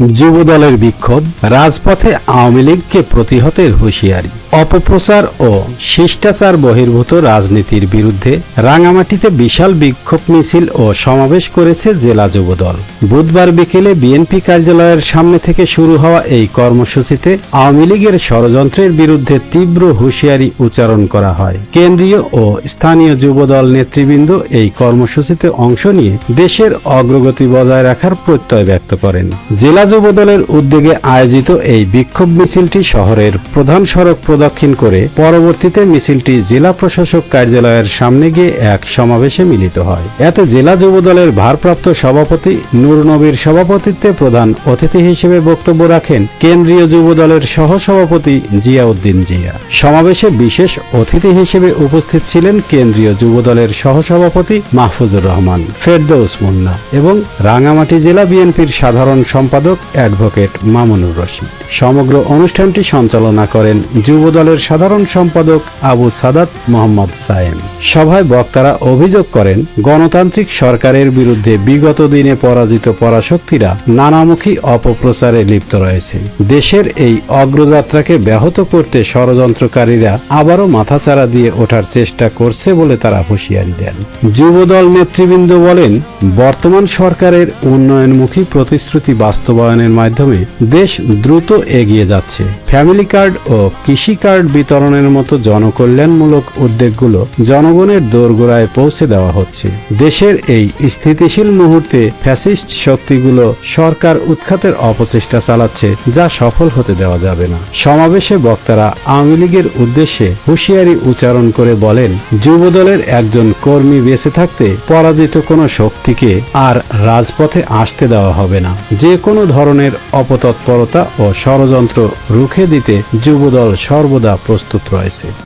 যুবদলের বিক্ষোভ, রাজপথে আওয়ামী লীগকে প্রতিহতের হুঁশিয়ারি। অপপ্রচার ও শিষ্টাচার বহির্ভূত রাজনীতির বিরুদ্ধে রাঙামাটিতে বিশাল বিক্ষোভ মিছিল ও সমাবেশ করেছে জেলা যুবদল। বুধবার বিকেলে বিএনপি কার্যালয়ের সামনে থেকে শুরু হওয়া এই কর্মসূচিতে আওয়ামী লীগের ষড়যন্ত্রের বিরুদ্ধে তীব্র হুঁশিয়ারি উচ্চারণ করা হয়। কেন্দ্রীয় ও স্থানীয় যুবদল নেতৃবৃন্দ এই কর্মসূচিতে অংশ নিয়ে দেশের অগ্রগতি বজায় রাখার প্রত্যয় ব্যক্ত করেন। জেলা যুবদলের উদ্যোগে আয়োজিত এই বিক্ষোভ মিছিলটি শহরের প্রধান সড়ক প্রদক্ষিণ করে পরবর্তীতে মিছিলটি জেলা প্রশাসক কার্যালয়ের সামনে গিয়ে এক সমাবেশে মিলিত হয়। এতে জেলা যুবদলের ভারপ্রাপ্ত সভাপতি নূর নবীর সভাপতিত্বে প্রধান অতিথি হিসেবে বক্তব্য রাখেন কেন্দ্রীয় যুবদলের সহসভাপতি জিয়াউদ্দিন জিয়া। সমাবেশে বিশেষ অতিথি হিসেবে উপস্থিত ছিলেন কেন্দ্রীয় যুবদলের সহসভাপতি মাহফুজুর রহমান, ফেরদৌস মুন্না এবং রাঙামাটি জেলা বিএনপির সাধারণ সম্পাদক অ্যাডভোকেট মামুনুর রশিদ। সমগ্র অনুষ্ঠানটি সঞ্চালনা করেন যুবদলের সাধারণ সম্পাদক আবু সাদাত মোহাম্মদ সায়েম। সভায় বক্তারা অভিযোগ করেন, গণতান্ত্রিক সরকারের বিরুদ্ধে বিগত দিনে পরাজিত পরাশক্তিরা নানামুখী অপপ্রচারে লিপ্ত রয়েছে। দেশের এই অগ্রযাত্রাকে ব্যাহত করতে ষড়যন্ত্রকারীরা আবারও মাথাচাড়া দিয়ে ওঠার চেষ্টা করছে বলে তারা হুঁশিয়ারি দেন। যুবদল নেতৃবৃন্দ বলেন, বর্তমান সরকারের উন্নয়নমুখী প্রতিশ্রুতি বাস্তবায়নের মাধ্যমে দেশ দ্রুত এগিয়ে যাচ্ছে। ফ্যামিলি কার্ড ও কৃষি কার্ড বিতরণের মতো জনকল্যাণমূলক উদ্যোগগুলো জনগণের দোরগোড়ায় পৌঁছে দেওয়া হচ্ছে। দেশের এই স্থিতিশীল মুহূর্তে ফ্যাসিস্ট শক্তিগুলো সরকার উৎখাতের অপচেষ্টা চালাচ্ছে, যা সফল হতে দেওয়া যাবে না। সমাবেশে বক্তারা আওয়ামী লীগের উদ্দেশ্যে হুঁশিয়ারি উচ্চারণ করে বলেন, যুবদলের একজন কর্মী বেঁচে থাকতে পরাজিত কোনো শক্তিকে আর রাজপথে আসতে দেওয়া হবে না। যে কোনো ধরনের অপতৎপরতা ও ষড়যন্ত্র রুখে দিতে যুবদল সর্বদা প্রস্তুত রয়েছে।